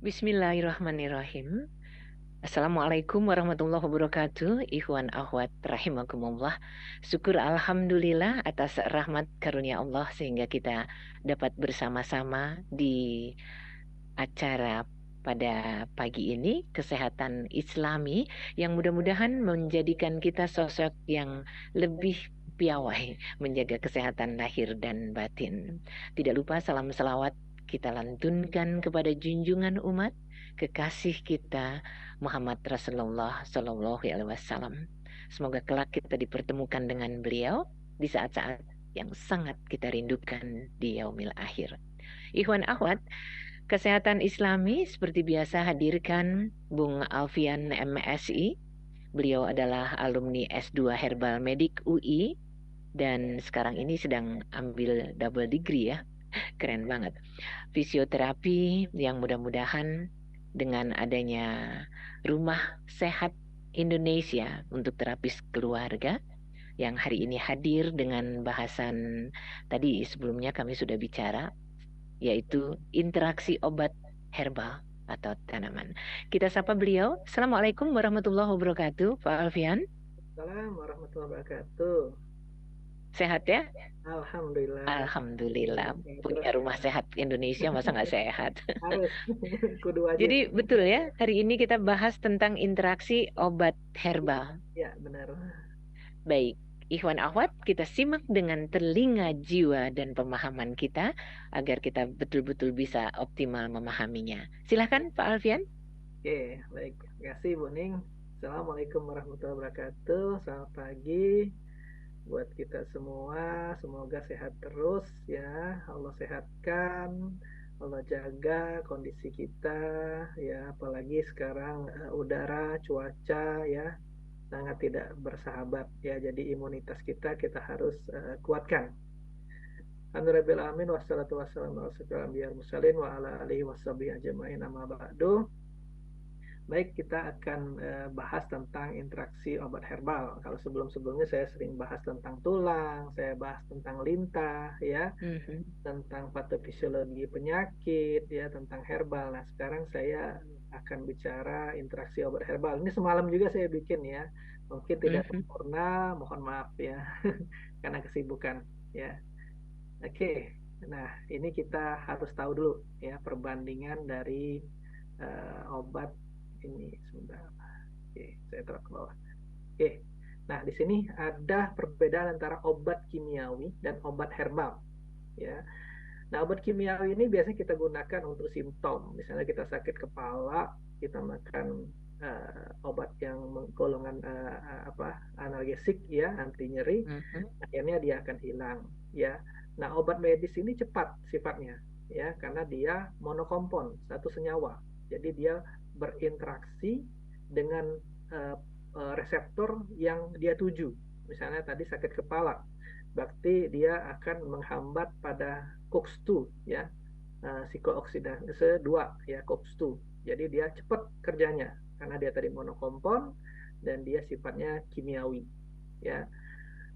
Bismillahirrahmanirrahim. Assalamualaikum warahmatullahi wabarakatuh. Ikhwan akhwat rahimakumullah. Syukur alhamdulillah atas rahmat karunia Allah sehingga kita dapat bersama-sama di acara pada pagi ini kesehatan Islami yang mudah-mudahan menjadikan kita sosok yang lebih piawai menjaga kesehatan lahir dan batin. Tidak lupa salam selawat kita lantunkan kepada junjungan umat kekasih kita Muhammad Rasulullah Shallallahu Alaihi Wasallam. Semoga kelak kita dipertemukan dengan beliau di saat-saat yang sangat kita rindukan di yaumil akhir. Ikhwan akhwat, kesehatan Islami seperti biasa hadirkan Bung Alfian MSI. Beliau adalah alumni S2 Herbal Medik UI dan sekarang ini sedang ambil double degree ya. Keren banget. Fisioterapi yang mudah-mudahan dengan adanya Rumah Sehat Indonesia untuk terapis keluarga yang hari ini hadir dengan bahasan tadi sebelumnya kami sudah bicara yaitu interaksi obat herbal atau tanaman. Kita sapa beliau. Assalamualaikum warahmatullahi wabarakatuh, Pak Alfian. Assalamualaikum warahmatullahi wabarakatuh. Sehat ya? Alhamdulillah. Alhamdulillah. Terus Punya rumah sehat Indonesia, masa nggak sehat? harus kudu wajib. Jadi betul ya, hari ini kita bahas tentang interaksi obat herbal. Ya, benar. Baik, Ikhwan Akhwat, kita simak dengan telinga jiwa dan pemahaman kita agar kita betul-betul bisa optimal memahaminya. Silahkan Pak Alfian. Oke, baik. Terima kasih, Bu Ning. Assalamualaikum warahmatullahi wabarakatuh. Selamat pagi buat kita semua. Semoga sehat terus ya. Allah sehatkan, Allah jaga kondisi kita ya. Apalagi sekarang udara, cuaca ya sangat tidak bersahabat ya. Jadi imunitas kita harus kuatkan. Alhamdulillah amin wassalatu wassalamu ala asyrofil anbiya'i wal mursalin wa ala alihi washabihi ajmain amma ba'du. Baik, kita akan bahas tentang interaksi obat herbal. Kalau sebelum-sebelumnya saya sering bahas tentang tulang, saya bahas tentang lintah ya, tentang patofisiologi penyakit ya, tentang herbal. Nah, sekarang saya akan bicara interaksi obat herbal. Ini semalam juga saya bikin ya. Mungkin tidak sempurna, mohon maaf ya. Karena kesibukan ya. Oke, nah ini kita harus tahu dulu ya perbandingan dari obat ini sebentar. Oke, saya taruh ke bawah. Oke, nah di sini ada perbedaan antara obat kimiawi dan obat herbal ya. Nah, obat kimiawi ini biasanya kita gunakan untuk simptom. Misalnya kita sakit kepala, kita makan obat yang golongan analgesik ya, anti nyeri, akhirnya dia akan hilang ya. Nah, obat medis ini cepat sifatnya ya, karena dia monokompon, satu senyawa. Jadi dia berinteraksi dengan reseptor yang dia tuju. Misalnya tadi sakit kepala, berarti dia akan menghambat pada COX-2 ya, psikooksidase 2 ya, COX-2. Jadi dia cepat kerjanya karena dia tadi monokompon dan dia sifatnya kimiawi ya.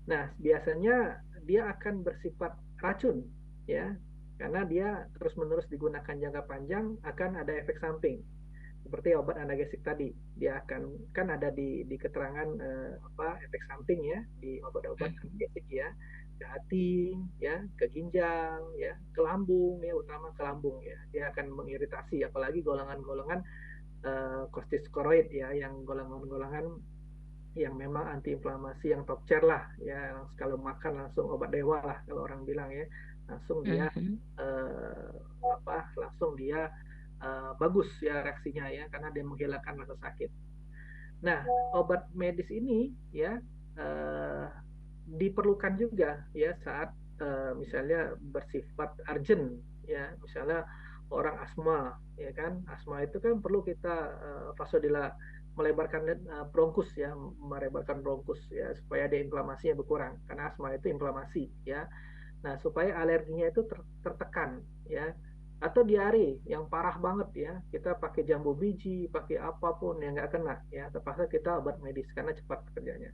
Nah, biasanya dia akan bersifat racun ya, karena dia terus-menerus digunakan jangka panjang akan ada efek samping. Seperti obat analgesik tadi, dia akan kan ada di keterangan efek samping ya di obat-obat analgesik ya, ke hati ya, ke ginjal ya, ke lambung ya, utama ke lambung ya. Dia akan mengiritasi apalagi golongan-golongan kortikosteroid ya, yang golongan-golongan yang memang antiinflamasi yang top chair lah ya, kalau makan langsung obat dewa lah kalau orang bilang ya, langsung dia langsung dia bagus ya reaksinya ya, karena dia menghilangkan rasa sakit. Nah, obat medis ini ya diperlukan juga ya saat misalnya bersifat urgent ya, misalnya orang asma ya kan, asma itu kan perlu kita vasodila melebarkan bronkus ya, melebarkan bronkus ya supaya dia inflamasinya berkurang, karena asma itu inflamasi ya. Nah, supaya alerginya itu tertekan ya. Atau diare yang parah banget ya, kita pakai jambu biji, pakai apapun yang nggak kena ya, terpaksa kita obat medis karena cepat kerjanya.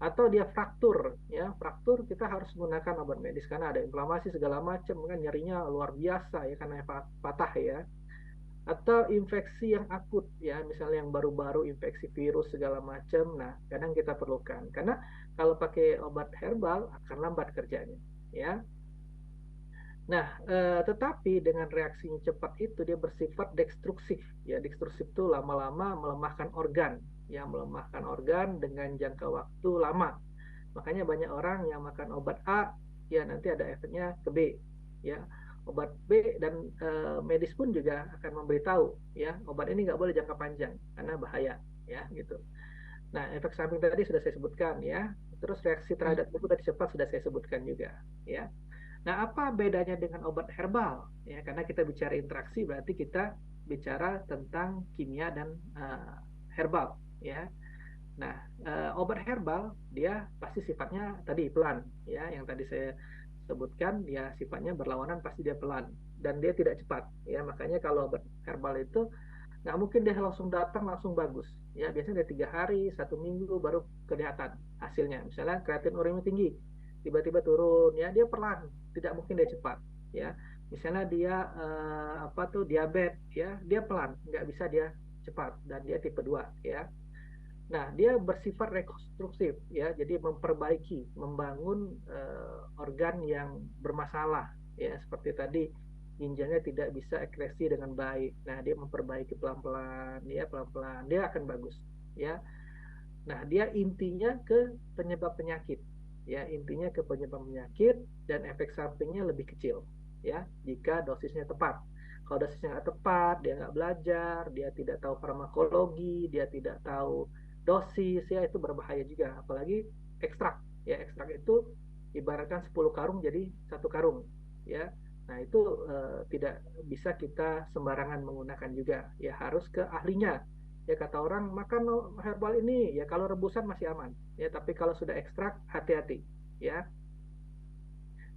Atau dia fraktur ya, fraktur kita harus menggunakan obat medis karena ada inflamasi segala macam kan, nyerinya luar biasa ya karena patah ya. atau infeksi yang akut ya, misalnya yang baru-baru infeksi virus segala macam. Nah, kadang kita perlukan karena kalau pakai obat herbal akan lambat kerjanya ya. Nah, tetapi dengan reaksinya cepat itu dia bersifat destruktif ya. Destruktif itu lama-lama melemahkan organ ya, melemahkan organ dengan jangka waktu lama. Makanya banyak orang yang makan obat A ya nanti ada efeknya ke B ya. Obat B dan medis pun juga akan memberitahu ya obat ini nggak boleh jangka panjang karena bahaya ya gitu. Nah, efek samping tadi sudah saya sebutkan ya. Terus reaksi terhadap tubuh tadi cepat sudah saya sebutkan juga ya. Nah, apa bedanya dengan obat herbal? Ya, karena kita bicara interaksi berarti kita bicara tentang kimia dan herbal ya. Nah, obat herbal dia pasti sifatnya tadi pelan ya, yang tadi saya sebutkan dia sifatnya berlawanan, pasti dia pelan dan dia tidak cepat ya. Makanya kalau obat herbal itu nggak mungkin dia langsung datang langsung bagus ya, biasanya dari 3 hari 1 minggu baru kelihatan hasilnya. Misalnya kreatin urinnya tinggi tiba-tiba turun ya, dia perlahan, tidak mungkin dia cepat ya. Misalnya dia apa tuh diabetes ya, dia pelan, nggak bisa dia cepat, dan dia tipe 2 ya. Nah, dia bersifat rekonstruktif ya, jadi memperbaiki, membangun organ yang bermasalah ya, seperti tadi ginjalnya tidak bisa ekskresi dengan baik. Nah, dia memperbaiki pelan-pelan ya, pelan-pelan dia akan bagus ya. Nah, dia intinya ke penyebab penyakit ya, intinya ke penyebab penyakit, dan efek sampingnya lebih kecil ya jika dosisnya tepat. Kalau dosisnya nggak tepat, dia nggak belajar, dia tidak tahu farmakologi, dia tidak tahu dosis ya, itu berbahaya juga. Apalagi ekstrak ya, ekstrak itu ibaratkan 10 karung jadi 1 karung ya. Nah, itu tidak bisa kita sembarangan menggunakan juga ya, harus ke ahlinya ya. Kata orang makan herbal ini ya kalau rebusan masih aman ya, tapi kalau sudah ekstrak hati-hati ya.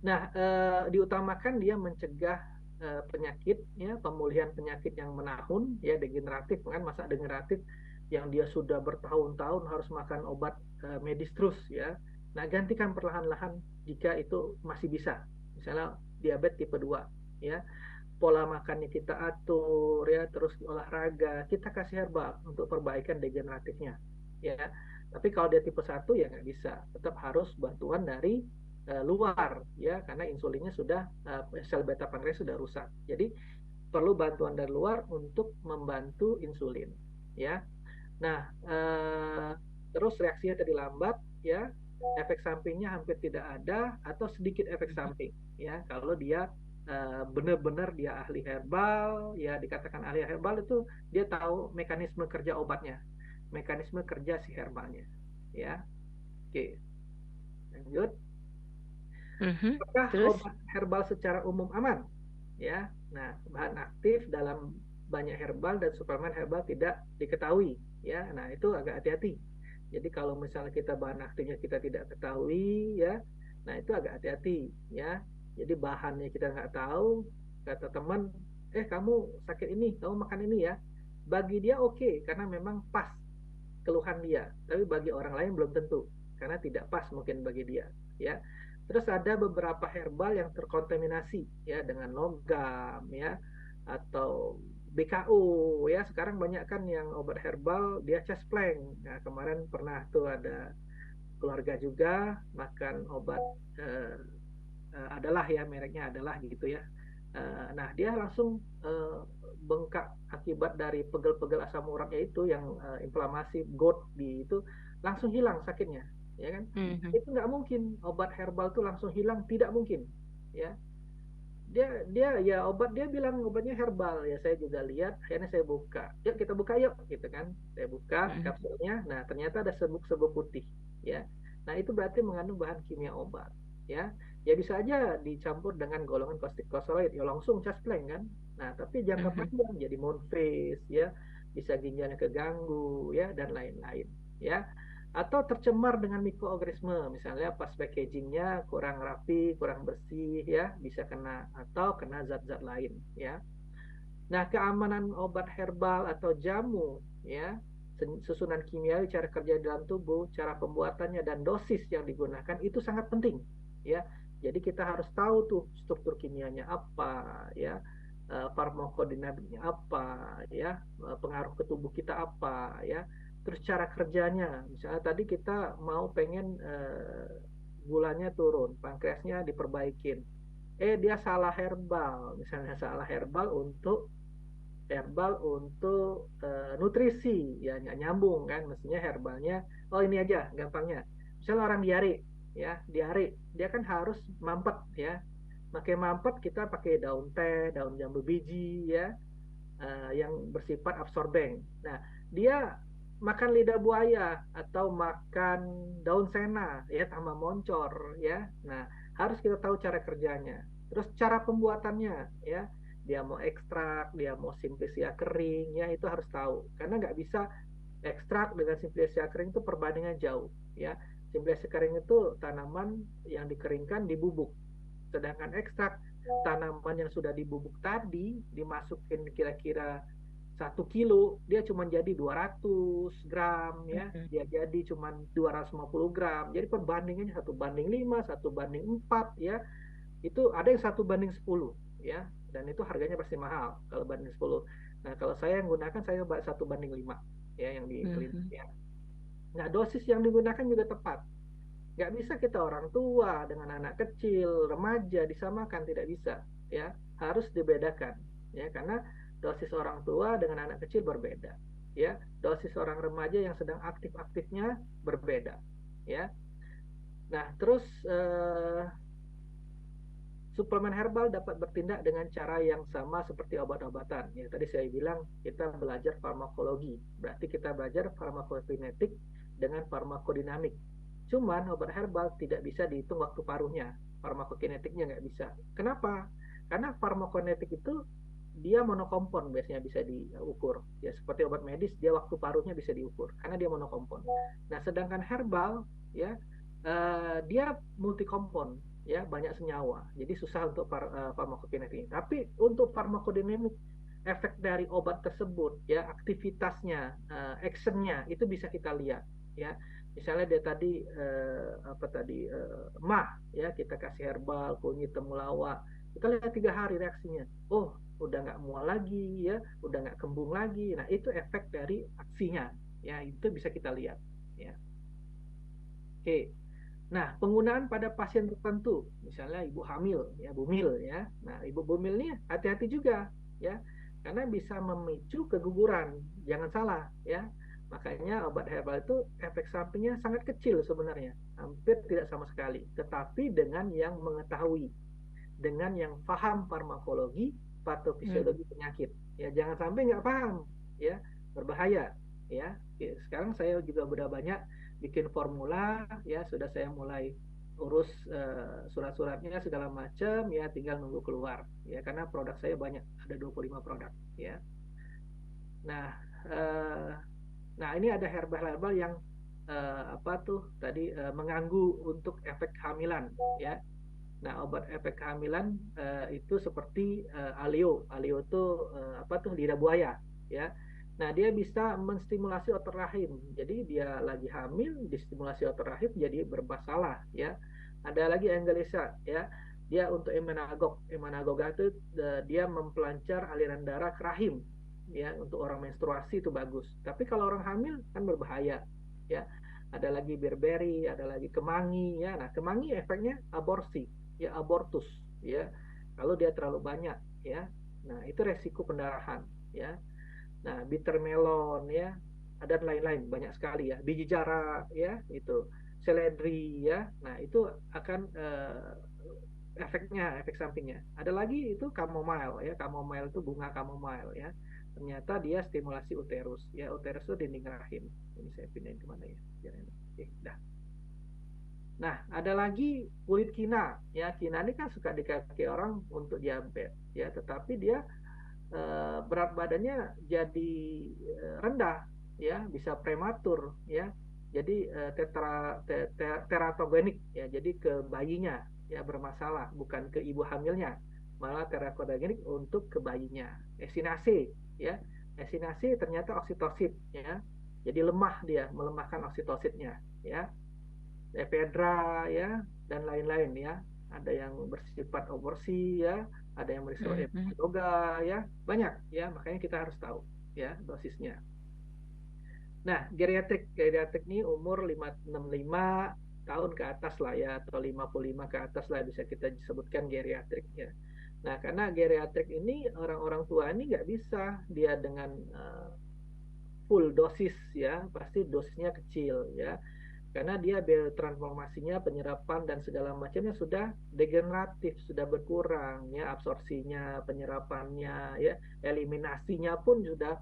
Nah, diutamakan dia mencegah penyakit ya, pemulihan penyakit yang menahun ya, degeneratif kan, masa degeneratif yang dia sudah bertahun-tahun harus makan obat medis terus ya. Nah, gantikan perlahan-lahan jika itu masih bisa. Misalnya diabetes tipe 2 ya, pola makannya kita atur ya, terus olahraga kita kasih herbal untuk perbaikan degeneratifnya ya. Tapi kalau dia tipe 1 ya nggak bisa, tetap harus bantuan dari luar ya, karena insulinnya sudah sel beta pankreas sudah rusak, jadi perlu bantuan dari luar untuk membantu insulin ya. Nah, terus reaksinya tadi lambat ya, efek sampingnya hampir tidak ada atau sedikit efek samping ya. Kalau dia benar-benar dia ahli herbal ya, dikatakan ahli herbal itu dia tahu mekanisme kerja obatnya, mekanisme kerja si herbalnya ya. Oke, lanjut. Apakah Terus? obat herbal secara umum aman ya? Nah, bahan aktif dalam banyak herbal dan suplemen herbal tidak diketahui ya. Nah, itu agak hati-hati. Jadi kalau misalnya kita bahan aktifnya kita tidak ketahui ya, nah itu agak hati-hati ya. Jadi bahannya kita nggak tahu, kata teman, kamu sakit ini, kamu makan ini ya. Bagi dia oke, karena memang pas keluhan dia. Tapi bagi orang lain belum tentu, karena tidak pas mungkin bagi dia ya. Terus ada beberapa herbal yang terkontaminasi ya dengan logam ya, atau BKU ya. Sekarang banyak kan yang obat herbal dia cespleng. Nah, kemarin pernah tuh ada keluarga juga makan obat adalah ya, mereknya adalah gitu ya. Nah, dia langsung bengkak akibat dari pegel-pegel asam uratnya itu yang inflamasi GOT di itu, langsung hilang sakitnya ya kan. Mhm. Itu nggak mungkin obat herbal tuh langsung hilang, tidak mungkin ya. Dia ya obat, dia bilang obatnya herbal ya, saya juga lihat, akhirnya saya buka, yuk kita buka yuk gitu kan, saya buka Mhm. kapsulnya, nah ternyata ada serbuk-serbuk putih ya. Nah, itu berarti mengandung bahan kimia obat ya. Ya bisa aja dicampur dengan golongan kortikosteroid ya, langsung caspleng kan. Nah, tapi jangka Mhm. panjang jadi moon face ya, bisa ginjalnya keganggu ya, dan lain-lain ya. Atau tercemar dengan mikroorganisme, misalnya pas packagingnya kurang rapi, kurang bersih ya, bisa kena, atau kena zat-zat lain ya. Nah, keamanan obat herbal atau jamu ya, susunan kimiawi, cara kerja dalam tubuh, cara pembuatannya, dan dosis yang digunakan itu sangat penting ya. Jadi kita harus tahu tuh struktur kimianya apa ya, farmakodinamiknya apa, ya, pengaruh ke tubuh kita apa, ya, terus cara kerjanya. Misalnya tadi kita mau pengen gulanya turun, pankreasnya diperbaikin. Dia salah herbal, misalnya salah herbal untuk nutrisi, ya nggak nyambung kan, mestinya herbalnya. Oh ini aja gampangnya, misalnya orang diare, ya diare, dia kan harus mampet, ya, pakai mampet kita pakai daun teh, daun jambu biji, ya, yang bersifat absorben. Nah, dia makan lidah buaya atau makan daun sena, ya, tambah moncor, ya. Nah, harus kita tahu cara kerjanya. Terus cara pembuatannya, ya. Dia mau ekstrak, dia mau simplisia kering, ya, itu harus tahu. Karena nggak bisa ekstrak dengan simplisia kering itu perbandingan jauh, ya. Simplisia kering itu tanaman yang dikeringkan di bubuk, sedangkan ekstrak tanaman yang sudah dibubuk tadi dimasukin kira-kira 1 kilo, dia cuma jadi 200 gram, ya, Mm-mm. dia jadi cuma 250 gram, jadi perbandingannya 1:5, 1:4, ya, itu ada yang 1:10, ya, dan itu harganya pasti mahal kalau banding 10. Nah, kalau saya yang gunakan, saya 1:5, ya, yang di klinik, Mhm. ya. Nah, dosis yang digunakan juga tepat. Nggak bisa kita orang tua dengan anak kecil, remaja disamakan, tidak bisa, ya, harus dibedakan, ya, karena dosis orang tua dengan anak kecil berbeda, ya, dosis orang remaja yang sedang aktif-aktifnya berbeda, ya. Nah, terus suplemen herbal dapat bertindak dengan cara yang sama seperti obat-obatan. Ya, tadi saya bilang kita belajar farmakologi, berarti kita belajar farmakokinetik dengan farmakodinamik. Cuman obat herbal tidak bisa dihitung waktu paruhnya, farmakokinetiknya nggak bisa. Kenapa? Karena farmakokinetik itu dia monokompon, biasanya bisa diukur. Ya, seperti obat medis, dia waktu paruhnya bisa diukur karena dia monokompon. Nah, sedangkan herbal, ya, dia multikompon, ya, banyak senyawa, jadi susah untuk farmakokinetik. Tapi untuk farmakodinamik, efek dari obat tersebut, ya, aktivitasnya, actionnya itu bisa kita lihat, ya. Misalnya dia tadi apa tadi, mah, ya, kita kasih herbal kunyit temulawak, kita lihat 3 hari reaksinya. Oh, udah nggak mual lagi, ya, udah nggak kembung lagi. Nah, itu efek dari aksinya, ya, itu bisa kita lihat, ya. Oke. Nah, penggunaan pada pasien tertentu, misalnya ibu hamil, ya, bumil, ya. Nah, ibu bumil ini hati-hati juga, ya, karena bisa memicu keguguran. Jangan salah, ya. Makanya obat herbal itu efek sampingnya sangat kecil sebenarnya, hampir tidak sama sekali. Tetapi dengan yang mengetahui, dengan yang paham farmakologi, Mm. patofisiologi penyakit, ya, jangan sampai nggak paham, ya, berbahaya, ya. Sekarang saya juga udah banyak bikin formula, ya, sudah saya mulai urus surat-suratnya segala macam, ya, tinggal nunggu keluar, ya, karena produk saya banyak, ada 25 produk, ya. Nah, eh, nah, ini ada herbal-herbal yang apa tuh tadi, mengganggu untuk efek kehamilan, ya. Nah, obat efek kehamilan itu seperti alio. Alio itu apa tuh, lidah buaya, ya. Nah, dia bisa menstimulasi otot rahim. Jadi dia lagi hamil, distimulasi otot rahim jadi bermasalah, ya. Ada lagi Angelisa, ya. Dia untuk emmenagog. Emmenagog itu dia mempelancar aliran darah ke rahim, ya. Untuk orang menstruasi itu bagus. Tapi kalau orang hamil kan berbahaya, ya. Ada lagi berberry, ada lagi kemangi, ya. Nah, kemangi efeknya aborsi, ya, abortus, ya, kalau dia terlalu banyak, ya. Nah, itu resiko pendarahan, ya. Nah, bitter melon, ya, ada lain-lain banyak sekali, ya, biji jarak, ya, itu seledri, ya. Nah, itu akan efeknya, efek sampingnya. Ada lagi itu chamomile, ya, chamomile itu bunga chamomile, ya, ternyata dia stimulasi uterus, ya, uterus itu dinding rahim. Ini saya pindahin kemana, ya, biar enak. Oke, dah. Nah, ada lagi kulit kina. Ya, kina ini kan suka dipakai orang untuk diabetes, ya, tetapi dia berat badannya jadi rendah, ya, bisa prematur, ya. Jadi teratogenik, ya, jadi ke bayinya, ya, bermasalah, bukan ke ibu hamilnya, malah teratogenik untuk ke bayinya. Esinase, ya. Esinase ternyata oksitosit, ya. Jadi lemah, dia melemahkan oksitositnya, ya. Ephedra, ya, dan lain-lain, ya. Ada yang bersifat aborsi, ya. ada yang berisiko yoga, ya banyak ya, makanya kita harus tahu ya dosisnya. Nah, geriatrik ini umur 65 tahun ke atas lah ya, atau 55 ke atas lah bisa kita sebutkan geriatrik ya. Nah, karena geriatrik ini orang-orang tua ini nggak bisa dia dengan full dosis ya, pasti dosisnya kecil ya. Karena dia transformasinya, penyerapan dan segala macamnya sudah degeneratif, sudah berkurang ya, absorpsinya, penyerapannya ya, eliminasinya pun sudah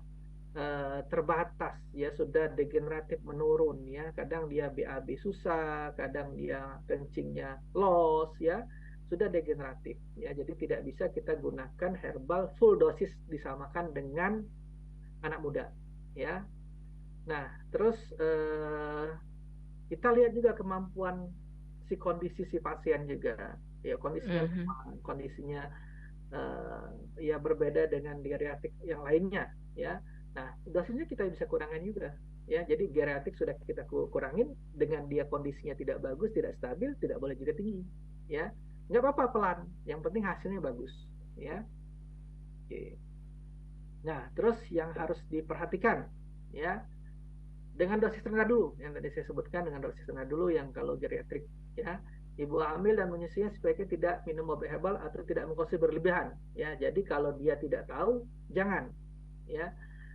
terbatas ya, sudah degeneratif menurun ya. Kadang dia BAB susah, kadang dia kencingnya loss ya, sudah degeneratif ya. Jadi tidak bisa kita gunakan herbal full dosis disamakan dengan anak muda ya. Nah, terus kita lihat juga kemampuan kondisi si pasien juga ya, kondisinya ya berbeda dengan geriatrik yang lainnya ya. Nah, dosisnya kita bisa kurangin juga ya. Jadi geriatrik sudah kita kurangin, dengan dia kondisinya tidak bagus, tidak stabil, tidak boleh juga tinggi ya. Nggak apa-apa, pelan, yang penting hasilnya bagus ya. Oke. Nah, terus yang harus diperhatikan ya, dengan dosis rendah dulu yang tadi saya sebutkan, dengan dosis rendah dulu yang kalau geriatrik ya. Ibu hamil dan menyusuinya sebaiknya tidak minum obat herbal atau tidak mengkonsumsi berlebihan ya. Jadi kalau dia tidak tahu, jangan ya.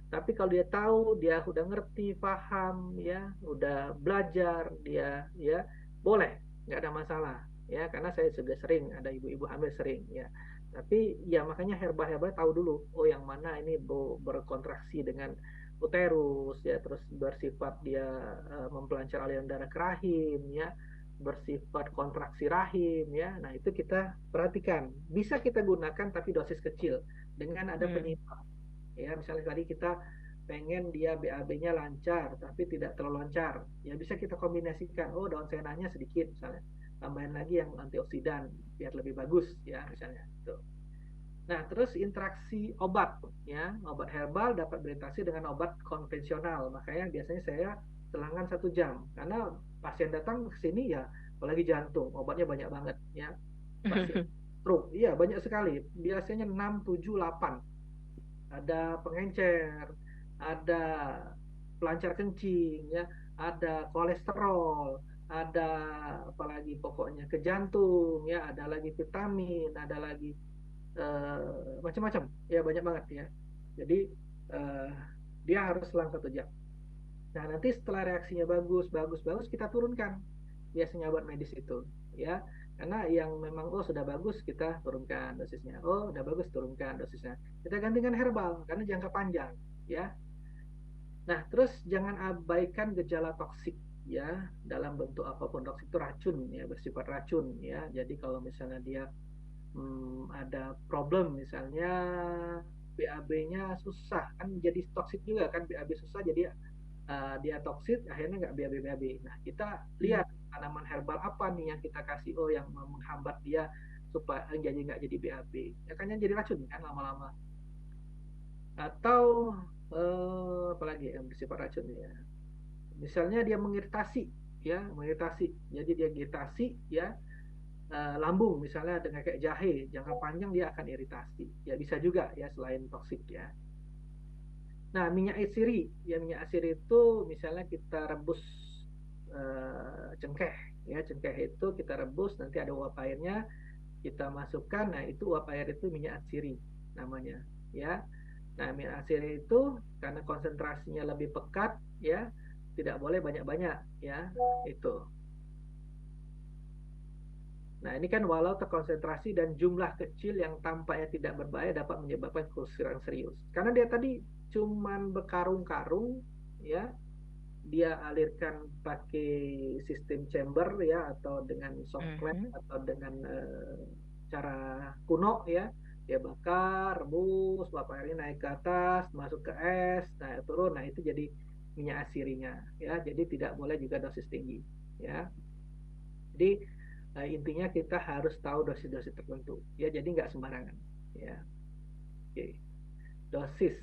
Tapi kalau dia tahu, dia udah ngerti, paham ya, udah belajar dia ya, boleh, nggak ada masalah ya. Karena saya juga sering ada ibu-ibu hamil sering ya. Tapi ya makanya herbal-herbal tahu dulu, oh yang mana ini berkontraksi dengan uterus ya, terus bersifat dia mempelancar aliran darah ke rahim ya, bersifat kontraksi rahim ya. Nah, itu kita perhatikan. Bisa kita gunakan tapi dosis kecil dengan ada penyimbang. Ya, misalnya tadi kita pengen dia BAB-nya lancar tapi tidak terlalu lancar. Ya bisa kita kombinasikan. Oh, daun senanya sedikit misalnya. Tambahin lagi yang antioksidan biar lebih bagus ya misalnya. Tuh. Nah, terus interaksi obat ya, obat herbal dapat berinteraksi dengan obat konvensional. Makanya biasanya saya selangan 1 jam karena pasien datang ke sini ya, apalagi jantung, obatnya banyak banget ya. Pasien stroke, iya banyak sekali. Biasanya 6, 7, 8. Ada pengencer, ada pelancar kencing ya, ada kolesterol, ada apalagi pokoknya ke jantung ya, ada lagi vitamin, ada lagi macam-macam ya, banyak banget ya. Jadi uh, dia harus selang 1 jam. Nah, nanti setelah reaksinya bagus bagus bagus, kita turunkan biasanya obat medis itu ya. Karena yang memang oh sudah bagus, kita turunkan dosisnya, oh udah bagus, turunkan dosisnya, kita gantikan herbal karena jangka panjang ya. Nah, terus jangan abaikan gejala toksik ya, dalam bentuk apapun. Toksik itu racun ya, bersifat racun ya. Jadi kalau misalnya dia ada problem, misalnya BAB-nya susah, kan jadi toksik juga kan, BAB susah jadi dia toksik, akhirnya nggak BAB-BAB. Nah, kita lihat tanaman herbal apa nih yang kita kasih, oh yang menghambat dia supaya jadi nggak jadi BAB. Ya kan yang jadi racun kan lama-lama. Atau apalagi yang bersifat racun ya. Misalnya dia mengiritasi ya, mengiritasi. Jadi dia iritasi ya, lambung misalnya dengan kayak jahe, jangka panjang dia akan iritasi. Ya bisa juga ya selain toksik ya. Nah, minyak asiri ya, minyak asiri itu misalnya kita rebus cengkeh ya, cengkeh itu kita rebus, nanti ada uap airnya, kita masukkan. Nah, itu uap air itu minyak asiri namanya ya. Nah, minyak asiri itu karena konsentrasinya lebih pekat ya, tidak boleh banyak-banyak ya, itu. Nah, ini kan walau terkonsentrasi dan jumlah kecil yang tampaknya tidak berbahaya dapat menyebabkan kerusakan serius. Karena dia tadi cuman berkarung-karung ya, dia alirkan pakai sistem chamber ya, atau dengan soft clamp, atau dengan cara kuno ya. Dia bakar, rebus, uap airnya naik ke atas, masuk ke es, nah turun, nah itu jadi minyak asirinya ya. Jadi tidak boleh juga dosis tinggi ya. Jadi intinya kita harus tahu dosis-dosis tertentu ya, jadi nggak sembarangan ya. Oke. Dosis,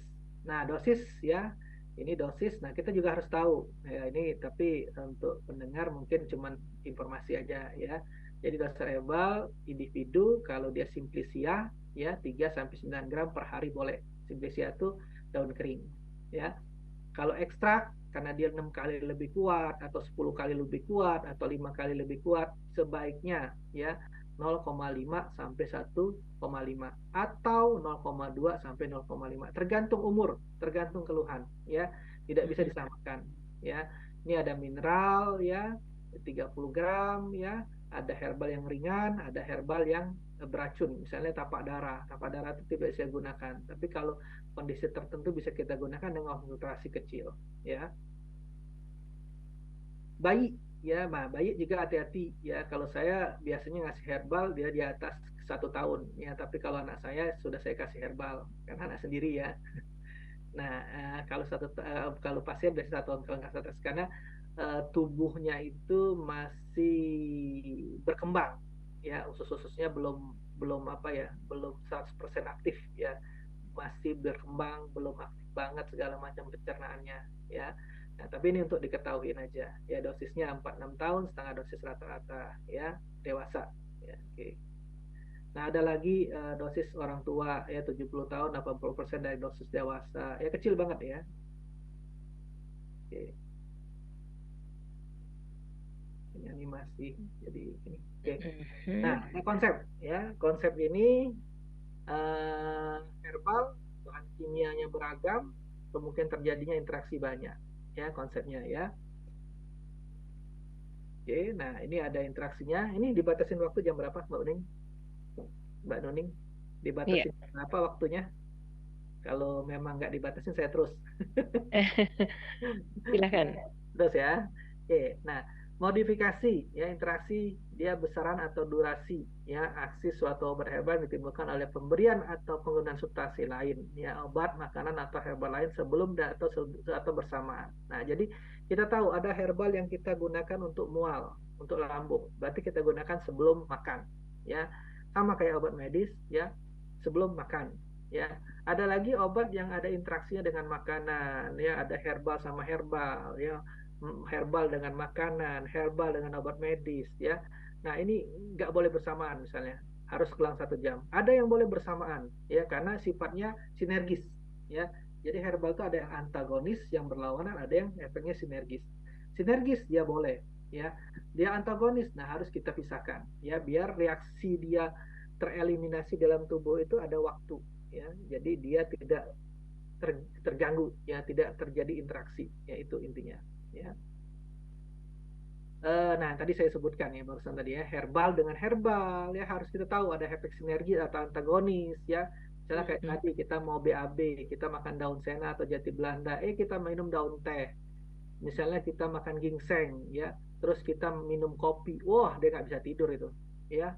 nah dosis ya, ini dosis. Nah, kita juga harus tahu ya, ini tapi untuk pendengar mungkin cuman informasi aja ya. Jadi dosis herbal individu kalau dia simplisia ya 3 sampai 9 gram per hari boleh. Simplicia itu daun kering ya. Kalau ekstrak karena dia 6 kali lebih kuat atau 10 kali lebih kuat atau 5 kali lebih kuat, sebaiknya ya 0,5 sampai 1,5 atau 0,2 sampai 0,5 tergantung umur, tergantung keluhan ya. Tidak bisa disamakan ya. Ini ada mineral ya 30 gram ya, ada herbal yang ringan, ada herbal yang beracun, misalnya tapak darah. Tapak darah itu tidak bisa gunakan. Tapi kalau kondisi tertentu bisa kita gunakan dengan konsentrasi kecil ya. Bayi ya, nah bayi juga hati-hati ya. Kalau saya biasanya ngasih herbal dia di atas 1 tahun ya, tapi kalau anak saya sudah saya kasih herbal karena anak sendiri ya. Nah kalau pasien biasanya 1 tahun kalau nggak atas karena tubuhnya itu masih berkembang ya, usus-ususnya belum belum apa ya, belum 100% aktif ya, masih berkembang, belum aktif banget segala macam pencernaannya ya. Nah, tapi ini untuk diketahui aja ya, dosisnya 4-6 tahun, setengah dosis rata-rata ya, dewasa ya. Oke. Nah, ada lagi dosis orang tua ya 70 tahun 80% dari dosis dewasa ya, kecil banget ya. Oke. Ini animasi jadi ini. Oke. Nah, ini konsep ya. Konsep ini herbal, bahan kimianya beragam, kemungkinan terjadinya interaksi banyak ya konsepnya ya. Oke, nah ini ada interaksinya. Ini dibatasin waktu jam berapa, Mbak Nuning? Mbak Nuning, Iya. dibatasin berapa waktunya? Kalau memang nggak dibatasin, saya terus. Silakan. Terus ya. Oke, nah modifikasi ya, interaksi dia besaran atau durasi ya, aksi suatu obat herbal ditimbulkan oleh pemberian atau penggunaan substansi lain ya, obat, makanan atau herbal lain sebelum atau bersamaan. Nah, jadi kita tahu ada herbal yang kita gunakan untuk mual, untuk lambung. Berarti kita gunakan sebelum makan ya. Sama kayak obat medis ya, sebelum makan ya. Ada lagi obat yang ada interaksinya dengan makanan ya, ada herbal sama herbal ya, herbal dengan makanan, herbal dengan obat medis ya. Nah, ini nggak boleh bersamaan, misalnya harus selang 1 jam. Ada yang boleh bersamaan ya, karena sifatnya sinergis ya. Jadi herbal itu ada yang antagonis, yang berlawanan, ada yang efeknya sinergis. Sinergis dia boleh ya, dia antagonis, nah harus kita pisahkan ya, biar reaksi dia tereliminasi dalam tubuh itu ada waktu ya, jadi dia tidak terganggu ya, tidak terjadi interaksi ya, itu intinya ya. Nah, tadi saya sebutkan ya barusan tadi ya, herbal dengan herbal ya harus kita tahu ada efek sinergi atau antagonis ya. Misalnya kayak tadi kita mau BAB, kita makan daun sena atau jati Belanda, kita minum daun teh. Misalnya kita makan ginseng ya, terus kita minum kopi, wah dia nggak bisa tidur itu ya.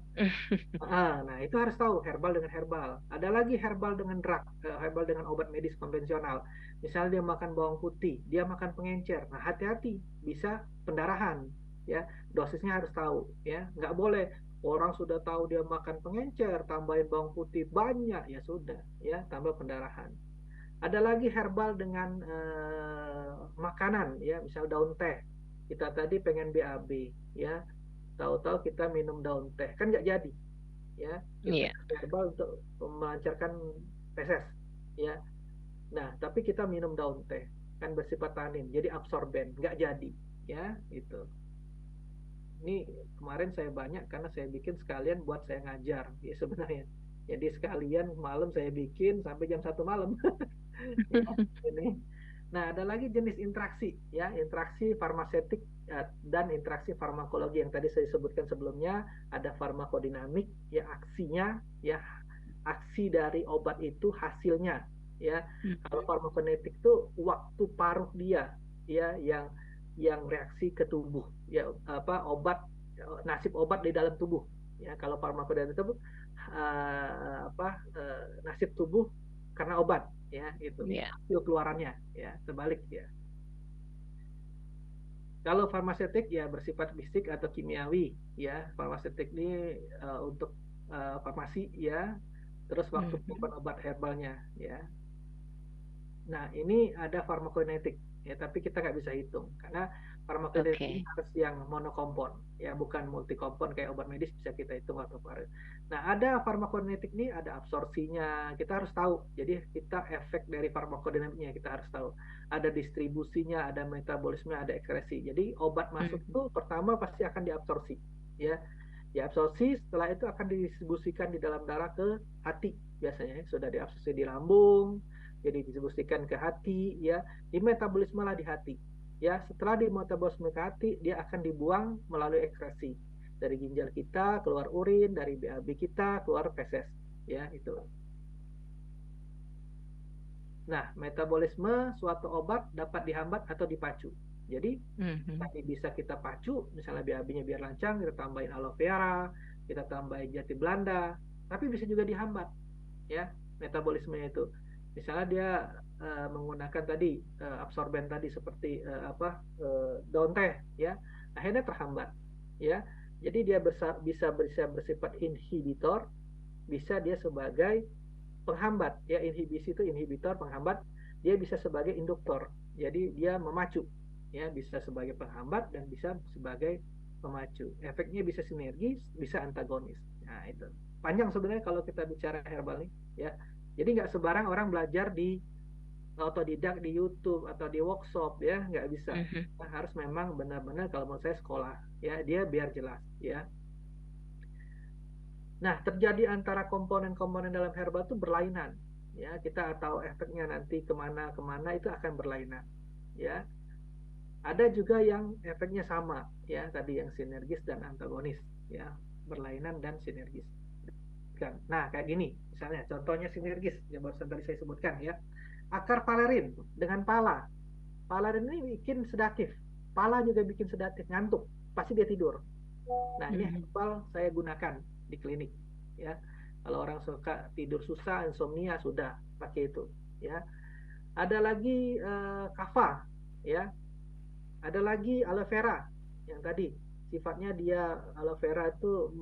Nah, itu harus tahu herbal dengan herbal. Ada lagi herbal dengan drug, herbal dengan obat medis konvensional. Misalnya dia makan bawang putih, dia makan pengencer. Nah, hati-hati, bisa pendarahan. Ya, dosisnya harus tahu. Ya, nggak boleh orang sudah tahu dia makan pengencer, tambahin bawang putih banyak, ya sudah, ya tambah pendarahan. Ada lagi herbal dengan makanan, ya, misal daun teh. Kita tadi pengen BAB, ya, tahu-tahu kita minum daun teh, kan nggak jadi ya, kita Iya. herbal untuk melancarkan feses ya. Nah, tapi kita minum daun teh kan bersifat tanin, jadi absorben, nggak jadi ya itu. Ini kemarin saya banyak karena saya bikin sekalian buat saya ngajar ya sebenarnya. Jadi sekalian malam saya bikin sampai jam 1 malam. Ya, ini. Nah, ada lagi jenis interaksi ya, interaksi farmaseutik dan interaksi farmakologi yang tadi saya sebutkan sebelumnya. Ada farmakodinamik ya, aksinya ya, aksi dari obat itu hasilnya ya. Kalau farmakokinetik itu waktu paruh dia ya, yang reaksi ke tubuh ya, apa obat, nasib obat di dalam tubuh ya. Kalau farmakodinamik itu nasib tubuh karena obat ya, itu Iya. hasil keluarannya ya, terbalik ya. Kalau farmaseutik ya bersifat fisik atau kimiawi ya, farmaseutik ini untuk farmasi ya, terus waktu obat-obat herbalnya ya. Nah, ini ada farmakokinetik ya, tapi kita nggak bisa hitung karena farmakokinetik ini Oke. harus yang monokompon ya, bukan multikompon kayak obat medis bisa kita hitung atau varin. Nah, ada farmakokinetik ini ada absorpsinya, kita harus tahu. Jadi kita efek dari farmakodinamiknya kita harus tahu. Ada distribusinya, ada metabolisme, ada ekskresi. Jadi obat masuk Mhm. tuh pertama pasti akan diabsorpsi ya. Diabsorpsi, setelah itu akan didistribusikan di dalam darah ke hati biasanya ya. Sudah diabsorpsi di lambung, jadi didistribusikan ke hati ya, di metabolisme lah di hati ya. Setelah di metabolisme ke hati, dia akan dibuang melalui ekskresi dari ginjal kita keluar urin, dari BAB kita keluar feses ya, itu. Nah, metabolisme suatu obat dapat dihambat atau dipacu. Jadi Mhm. tadi bisa kita pacu, misalnya BAB-nya biar lancang, kita tambahin aloe vera, kita tambahin jati Belanda, tapi bisa juga dihambat ya metabolismenya itu. Misalnya dia menggunakan tadi absorben tadi seperti daun teh ya, akhirnya terhambat ya. Jadi dia bisa bersifat inhibitor, bisa dia sebagai penghambat ya. Inhibisi itu inhibitor, penghambat. Dia bisa sebagai induktor, jadi dia memacu ya, bisa sebagai penghambat dan bisa sebagai pemacu. Efeknya bisa sinergis, bisa antagonis. Nah, itu panjang sebenarnya kalau kita bicara herbal nih ya. Jadi nggak sembarang orang belajar di otodidak di YouTube atau di workshop ya, nggak bisa. Mhm. Nah, harus memang benar-benar kalau menurut saya sekolah ya, dia biar jelas ya. Nah, terjadi antara komponen-komponen dalam herbal itu berlainan. Ya, kita tahu efeknya nanti kemana-kemana itu akan berlainan. Ya, ada juga yang efeknya sama. Ya, tadi yang sinergis dan antagonis. Ya, berlainan dan sinergis. Nah, kayak gini, misalnya contohnya sinergis yang barusan tadi saya sebutkan ya. Akar palerin dengan pala. Palerin ini bikin sedatif. Pala juga bikin sedatif, ngantuk. Pasti dia tidur. Nah, ini Mhm. herbal saya gunakan di klinik ya. Kalau orang suka tidur susah, insomnia, sudah pakai itu ya. Ada lagi kava ya. Ada lagi aloe vera yang tadi sifatnya dia aloe vera itu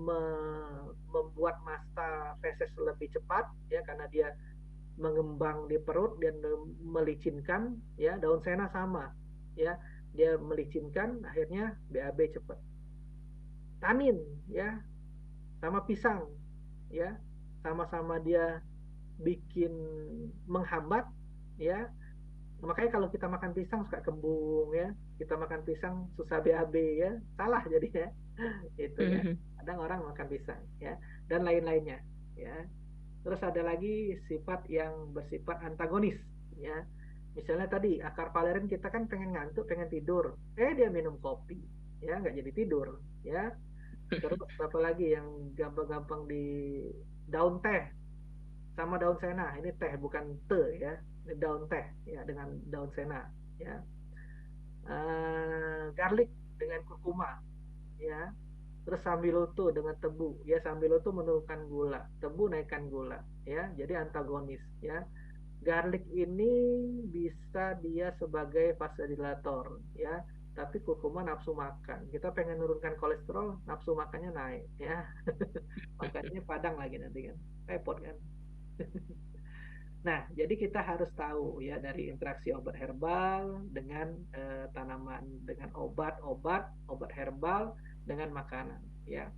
membuat masa feses lebih cepat ya, karena dia mengembang di perut dan melicinkan ya. Daun sena sama ya, dia melicinkan akhirnya BAB cepat. Tanin ya, sama pisang ya, sama-sama dia bikin menghambat ya. Makanya kalau kita makan pisang suka kembung ya, kita makan pisang susah BAB ya, salah jadi ya. Itu ya, Mhm. kadang orang makan pisang ya, dan lain-lainnya ya. Terus ada lagi sifat yang bersifat antagonis ya. Misalnya tadi akar palerin, kita kan pengen ngantuk, pengen tidur, dia minum kopi ya, nggak jadi tidur ya. Terus apa lagi yang gampang-gampang di daun teh sama daun sena. Ini teh bukan teh ya. Ini daun teh ya dengan daun sena ya. Garlic dengan kurkuma ya. Terus sambiloto dengan tebu ya. Sambiloto menurunkan gula, tebu naikkan gula ya. Jadi antagonis ya. Garlic ini bisa dia sebagai vasodilator ya. Tapi kurkuma nafsu makan. Kita pengen menurunkan kolesterol, nafsu makannya naik ya. Makannya padang lagi nanti kan. Repot kan. Nah, jadi kita harus tahu ya dari interaksi obat herbal dengan tanaman, dengan obat-obat, obat herbal dengan makanan ya.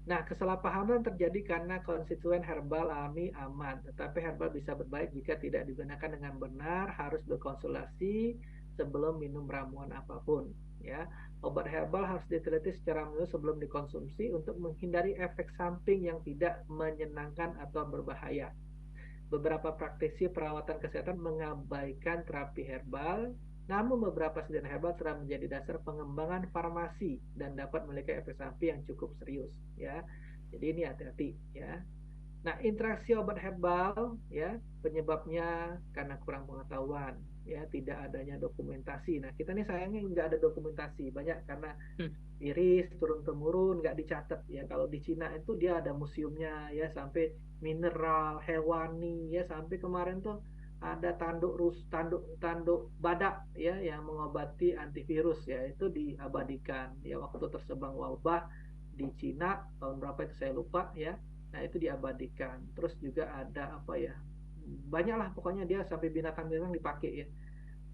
Nah, kesalahpahaman terjadi karena konstituen herbal alami aman, tetapi herbal bisa berbahaya jika tidak digunakan dengan benar, harus berkonsultasi sebelum minum ramuan apapun ya. Obat herbal harus diteliti secara menyeluruh sebelum dikonsumsi untuk menghindari efek samping yang tidak menyenangkan atau berbahaya. Beberapa praktisi perawatan kesehatan mengabaikan terapi herbal, namun beberapa sejenis herbal telah menjadi dasar pengembangan farmasi dan dapat memiliki efek samping yang cukup serius ya. Jadi ini hati-hati ya. Nah, interaksi obat herbal ya, penyebabnya karena kurang pengetahuan ya, tidak adanya dokumentasi. Nah, kita nih sayangnya nggak ada dokumentasi banyak karena iris turun temurun nggak dicatat ya. Kalau di Cina itu dia ada museumnya ya, sampai mineral hewani ya, sampai kemarin tuh ada tanduk tanduk badak ya yang mengobati antivirus ya, itu diabadikan ya waktu tersebar wabah di Cina tahun berapa itu saya lupa ya. Nah, itu diabadikan. Terus juga ada apa ya, banyaklah pokoknya dia sampai binatang-binatang dipakai ya.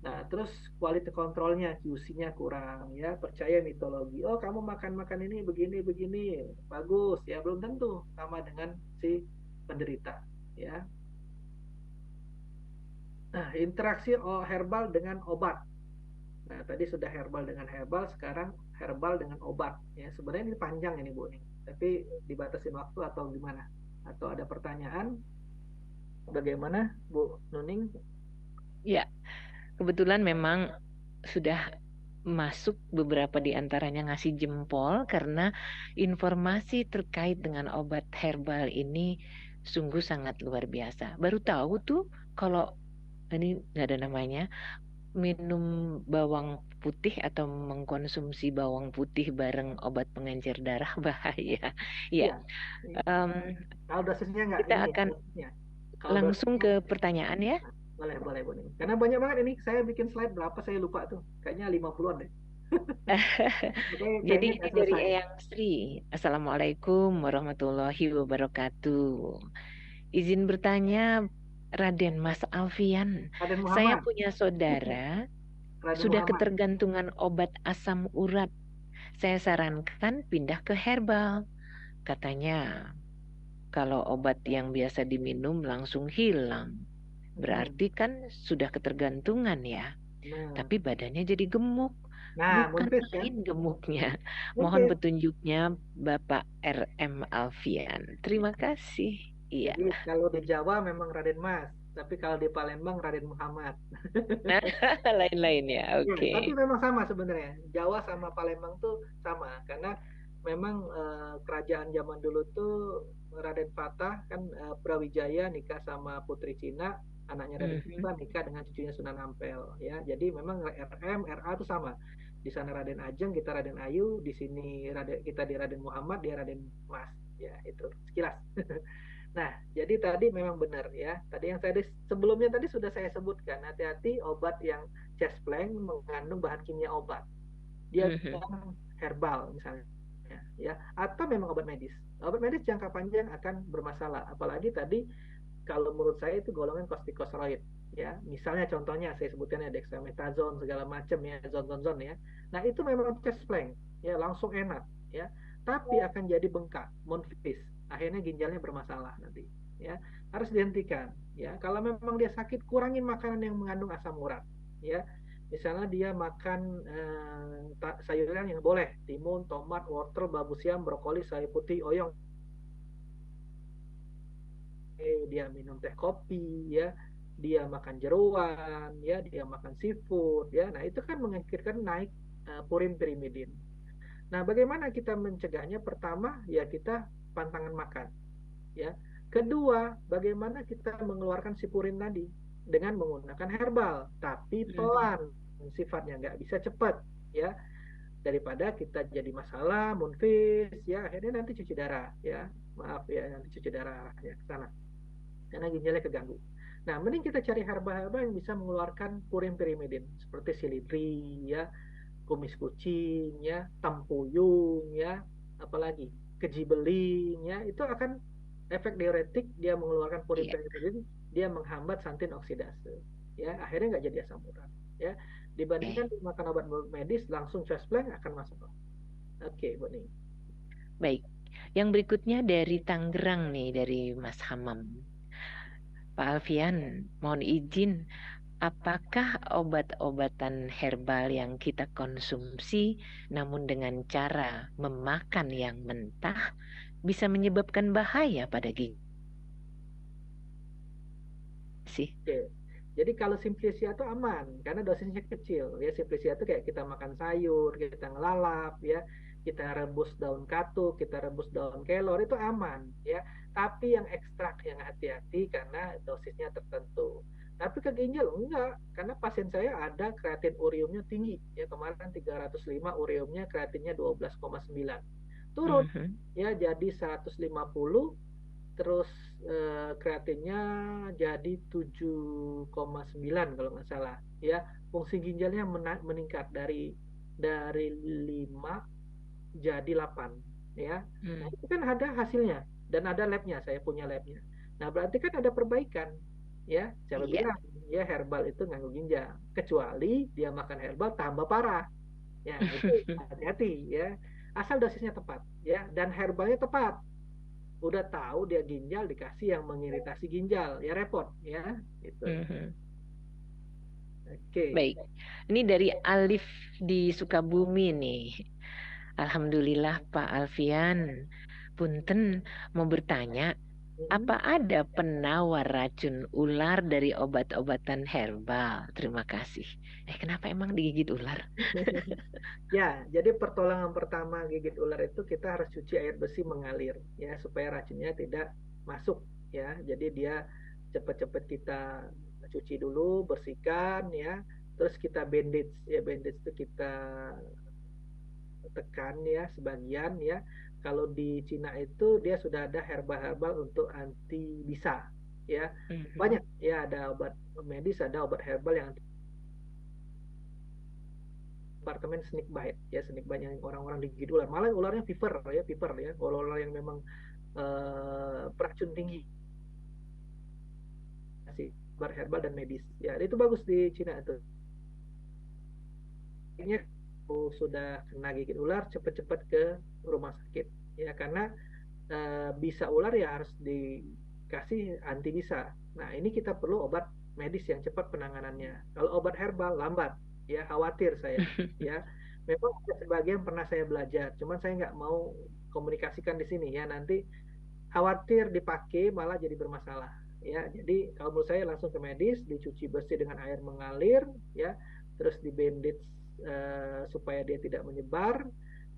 Nah, terus quality controlnya, QC-nya kurang ya, percaya mitologi. Oh, kamu makan ini begini begini, bagus ya, belum tentu sama dengan si penderita ya. Nah, interaksi herbal dengan obat. Nah, tadi sudah herbal dengan herbal, sekarang herbal dengan obat ya. Sebenarnya ini panjang ini Bu nih, tapi dibatasin waktu atau gimana? Atau ada pertanyaan? Bagaimana Bu Nuning? Ya, kebetulan memang sudah masuk beberapa di antaranya ngasih jempol karena informasi terkait dengan obat herbal ini sungguh sangat luar biasa. Baru tahu tuh kalau ini nggak ada namanya minum bawang putih atau mengkonsumsi bawang putih bareng obat pengencer darah bahaya. Ya, Iya. em, Kalau dosisnya nggak kita ini ya, akan dosisnya. Kalau langsung dosisnya, ke pertanyaan ya. nah, boleh, boleh, boleh. Karena banyak banget ini, saya bikin slide berapa, saya lupa tuh. Kayaknya 50-an deh. Makanya Jadi kayaknya ini nggak dari selesai. Eyang Sri. Assalamualaikum warahmatullahi wabarakatuh. Izin bertanya, Raden Mas Alfian, Raden saya Muhammad. punya saudara Raden sudah Muhammad. ketergantungan obat asam urat. Saya sarankan pindah ke herbal. Katanya, kalau obat yang biasa diminum langsung hilang. Mm-mm. Berarti kan sudah ketergantungan ya. Nah, Tapi badannya jadi gemuk. nah, Bukan Munfis kan? main gemuknya. Mohon Munfis. petunjuknya Bapak RM Alfian. Terima kasih. Iya. Jadi kalau di Jawa memang Raden Mas, tapi kalau di Palembang Raden Muhammad. Lain-lain ya. Ya, Oke. tapi memang sama sebenarnya. Jawa sama Palembang tuh sama karena memang kerajaan zaman dulu tuh Raden Fatah kan Brawijaya nikah sama putri Cina, anaknya Raden Mhm. Fatah nikah dengan cucunya Sunan Ampel ya. Jadi memang RM, RA itu sama. Di sana Raden Ajeng, kita Raden Ayu, di sini kita di Raden Muhammad, dia Raden Mas. Ya, itu sekilas. Nah, jadi tadi memang benar ya. Tadi yang tadi sebelumnya tadi sudah saya sebutkan, hati-hati obat yang chest plank mengandung bahan kimia obat. Dia Mhm. herbal misalnya ya, atau memang obat medis. Obat medis jangka panjang akan bermasalah. Apalagi tadi kalau menurut saya itu golongan kortikosteroid ya. Misalnya contohnya saya sebutkan ya dexamethasone segala macam ya, zon ya. Nah, itu memang chest plank ya, langsung enak ya. Tapi akan jadi bengkak, monfis. Akhirnya ginjalnya bermasalah nanti ya. Harus dihentikan ya. Kalau memang dia sakit, kurangin makanan yang mengandung asam urat ya. Misalnya dia makan sayuran yang boleh, timun, tomat, wortel, babu siam, brokoli, sayur putih, oyong, dia minum teh kopi ya, dia makan jeruan ya, dia makan seafood ya. Nah, itu kan mengakibatkan naik purin pirimidin. Nah, bagaimana kita mencegahnya? Pertama, ya kita pantangan makan ya. Kedua, bagaimana kita mengeluarkan si purin tadi dengan menggunakan herbal, tapi Mhm. pelan sifatnya, nggak bisa cepat ya, daripada kita jadi masalah munfis ya, akhirnya nanti cuci darah ya, maaf ya, nanti cuci darah ya ke sana karena ginjalnya keganggu. Nah, mending kita cari herba-herba yang bisa mengeluarkan purin pirimidin seperti silitri ya, kumis kucing ya, tempuyung ya, apalagi keji beling ya, itu akan efek diuretik, dia mengeluarkan purin Iya. pirimidin, dia menghambat santin oksidase ya, akhirnya nggak jadi asam urat ya, dibandingkan Oke. makan obat medis langsung chest plank akan masuk. Oke, Bu Ning. Baik. Yang berikutnya dari Tangerang nih, dari Mas Hamam. Pak Alfian, mohon izin, apakah obat-obatan herbal yang kita konsumsi namun dengan cara memakan yang mentah bisa menyebabkan bahaya pada gizi? Oke. Jadi kalau simplisia itu aman karena dosisnya kecil ya. Simplisia itu kayak kita makan sayur, kita ngelalap ya, kita rebus daun katuk, kita rebus daun kelor, itu aman ya. Tapi yang ekstrak yang hati-hati karena dosisnya tertentu. Tapi ke ginjal enggak, karena pasien saya ada kreatin uriumnya tinggi ya, kemarin 305 uriumnya, kreatinnya 12,9. Turun Mhm. ya jadi 150, terus kreatinnya jadi 7,9 kalau nggak salah ya, fungsi ginjalnya meningkat dari 5 jadi 8 ya. Nah, Hmm. itu kan ada hasilnya dan ada labnya, saya punya labnya. Nah, berarti kan ada perbaikan Ya, siapa Iya. bilang ya herbal itu nganggu ginjal? Kecuali dia makan herbal tambah parah. Ya, itu hati-hati ya. Asal dosisnya tepat ya dan herbalnya tepat. Udah tahu dia ginjal dikasih yang mengiritasi ginjal, ya repot ya. Itu. Mhm. Oke. Baik. Ini dari Alif di Sukabumi nih. Alhamdulillah Pak Alfian. Punten mau bertanya, Mm-mm. apa ada penawar racun ular dari obat-obatan herbal? Terima kasih. Kenapa emang digigit ular? Ya, jadi pertolongan pertama gigit ular itu kita harus cuci air bersih mengalir ya supaya racunnya tidak masuk ya. Jadi dia cepat-cepat kita cuci dulu, bersihkan ya. Terus kita bandage ya, bandage itu kita tekan ya sebagian ya. Kalau di Cina itu dia sudah ada herbal-herbal untuk anti bisa ya. Mhm. Banyak ya, ada obat medis, ada obat herbal yang departemen snake bite ya, snake bite yang orang-orang digigit ular, malah ularnya fever ya, ular yang memang beracun tinggi sih, bar herbal dan medis ya, itu bagus di Cina itu. Ini sudah kena gigit ular cepet-cepet ke rumah sakit ya, karena bisa ular ya harus dikasih anti bisa. Nah ini kita perlu obat medis yang cepat penanganannya. Kalau obat herbal lambat ya, khawatir saya ya. Memang ada sebagian pernah saya belajar, cuman saya nggak mau komunikasikan di sini ya, nanti khawatir dipakai malah jadi bermasalah ya. Jadi kalau menurut saya langsung ke medis, dicuci bersih dengan air mengalir ya, terus di bandage supaya dia tidak menyebar.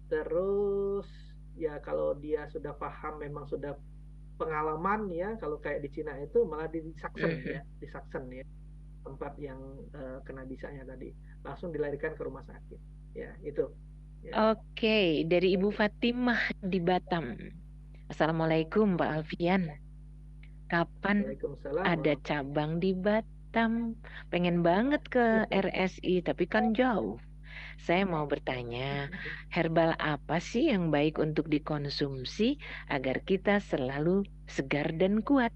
Terus ya kalau dia sudah paham, memang sudah pengalaman ya, kalau kayak di Cina itu malah disaksen ya, Mhm. disaksen ya, tempat yang kena bisanya tadi langsung dilarikan ke rumah sakit ya, itu ya. Oke, dari Ibu Fatimah di Batam. Assalamualaikum Pak Alfian. Kapan Waalaikumsalam ada warahmatullahi cabang di Batam? Pengen banget ke RSI, tapi kan jauh. Saya mau bertanya, wabarakatuh. herbal apa sih yang baik untuk dikonsumsi agar kita selalu segar dan kuat,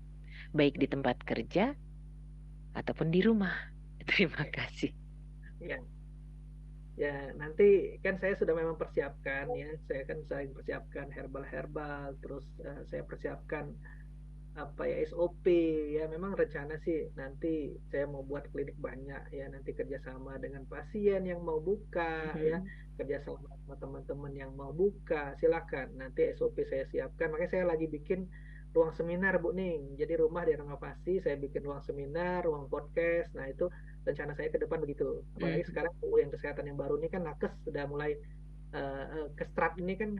baik di tempat kerja ataupun di rumah? Terima kasih. Ya, ya nanti kan saya sudah memang persiapkan ya, saya kan sering persiapkan herbal-herbal, terus saya persiapkan apa ya, SOP ya. Memang rencana sih nanti saya mau buat klinik banyak ya, nanti kerjasama dengan pasien yang mau buka ya, Mhm. kerjasama sama teman-teman yang mau buka, silakan nanti SOP saya siapkan. Makanya saya lagi bikin ruang seminar Bu Ning, jadi rumah direnovasi, saya bikin ruang seminar, ruang podcast. Nah itu rencana saya ke depan begitu, apalagi Mhm. sekarang yang kesehatan yang baru ini kan nakes sudah mulai kestrat ini kan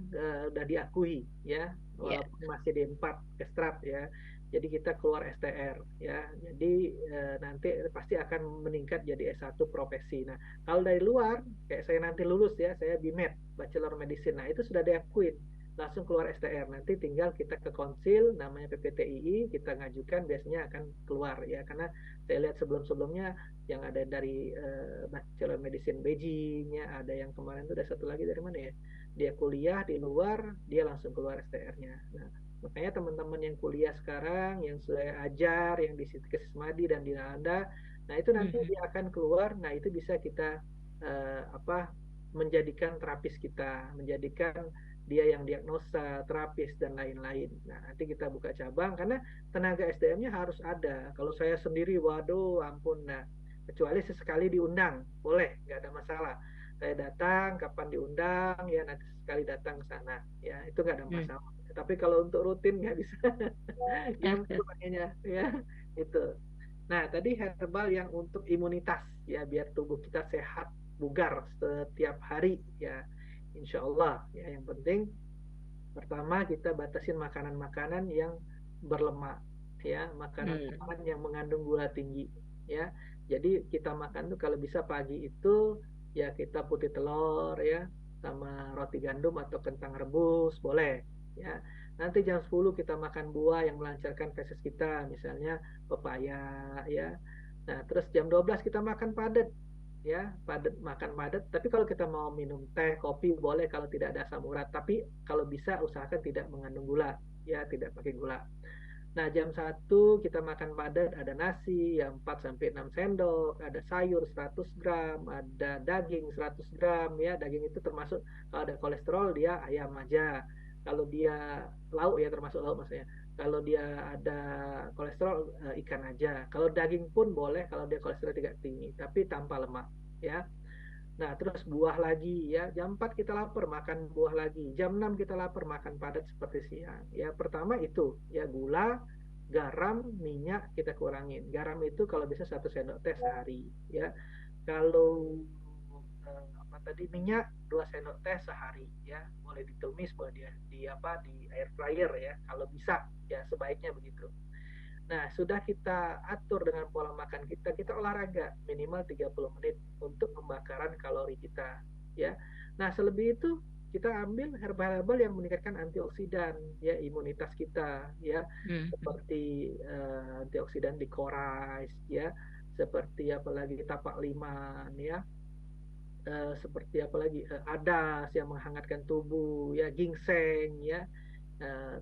udah diakui ya, Ya. walaupun masih di 4 kestrat ya. Jadi kita keluar STR ya. Jadi nanti pasti akan meningkat jadi S1 profesi. Nah, kalau dari luar kayak saya nanti lulus ya, saya BMed, Bachelor Medicine. Nah, itu sudah diakuin. Langsung keluar STR. Nanti tinggal kita ke konsil namanya PPTII, kita ngajukan, biasanya akan keluar ya, karena saya lihat sebelum-sebelumnya yang ada dari Bachelor Medicine Beijing ya, ada yang kemarin itu ada satu lagi dari mana ya, dia kuliah di luar, dia langsung keluar STR-nya. Nah, makanya teman-teman yang kuliah sekarang, yang saya ajar, yang di Kesismadi dan di Nalanda, nah itu nanti Mhm. dia akan keluar. Nah itu bisa kita apa, menjadikan terapis kita, menjadikan dia yang diagnosa, terapis dan lain-lain. Nah nanti kita buka cabang, karena tenaga SDM-nya harus ada. Kalau saya sendiri, waduh, ampun. Nah kecuali sesekali diundang, boleh, nggak ada masalah. Saya datang kapan diundang ya, nanti sekali datang ke sana ya, itu nggak ada Mhm. masalah. Tapi kalau untuk rutin nggak bisa. Gimana makanya ya, itu. Nah tadi herbal yang untuk imunitas ya, biar tubuh kita sehat bugar setiap hari ya, insya Allah ya. Yang penting pertama kita batasin makanan-makanan yang berlemak ya, Mhm. makanan-makanan yang mengandung gula tinggi ya. Jadi kita makan tuh kalau bisa pagi itu ya, kita putih telur ya, sama roti gandum atau kentang rebus boleh ya. Nanti jam 10 kita makan buah yang melancarkan feses kita, misalnya pepaya ya. Nah, terus jam 12 kita makan padat ya, padat, makan padat. Tapi kalau kita mau minum teh kopi boleh kalau tidak ada asam urat, tapi kalau bisa usahakan tidak mengandung gula ya, tidak pakai gula. Nah, jam 1 kita makan padat, ada nasi yang 4 sampai 6 sendok, ada sayur 100 gram, ada daging 100 gram ya. Daging itu termasuk kalau ada kolesterol dia ayam aja. Kalau dia lauk ya termasuk lauk maksudnya. Kalau dia ada kolesterol ikan aja. Kalau daging pun boleh kalau dia kolesterol tidak tinggi, tapi tanpa lemak ya. Nah, terus buah lagi ya. Jam 4 kita lapar, makan buah lagi. Jam 6 kita lapar, makan padat seperti siang. Ya, pertama itu ya gula, garam, minyak kita kurangin. Garam itu kalau bisa 1 sendok teh sehari ya. Kalau apa tadi minyak 2 sendok teh sehari ya. Boleh ditumis, boleh di air fryer ya. Kalau bisa ya sebaiknya begitu. Nah, sudah kita atur dengan pola makan kita, kita olahraga minimal 30 menit untuk pembakaran kalori kita, ya. Nah, selebih itu kita ambil herbal-herbal yang meningkatkan antioksidan, ya, imunitas kita, ya, Hmm. seperti antioksidan licorice, ya, seperti apalagi tapak liman, ya, seperti apalagi adas yang menghangatkan tubuh, ya, ginseng, ya,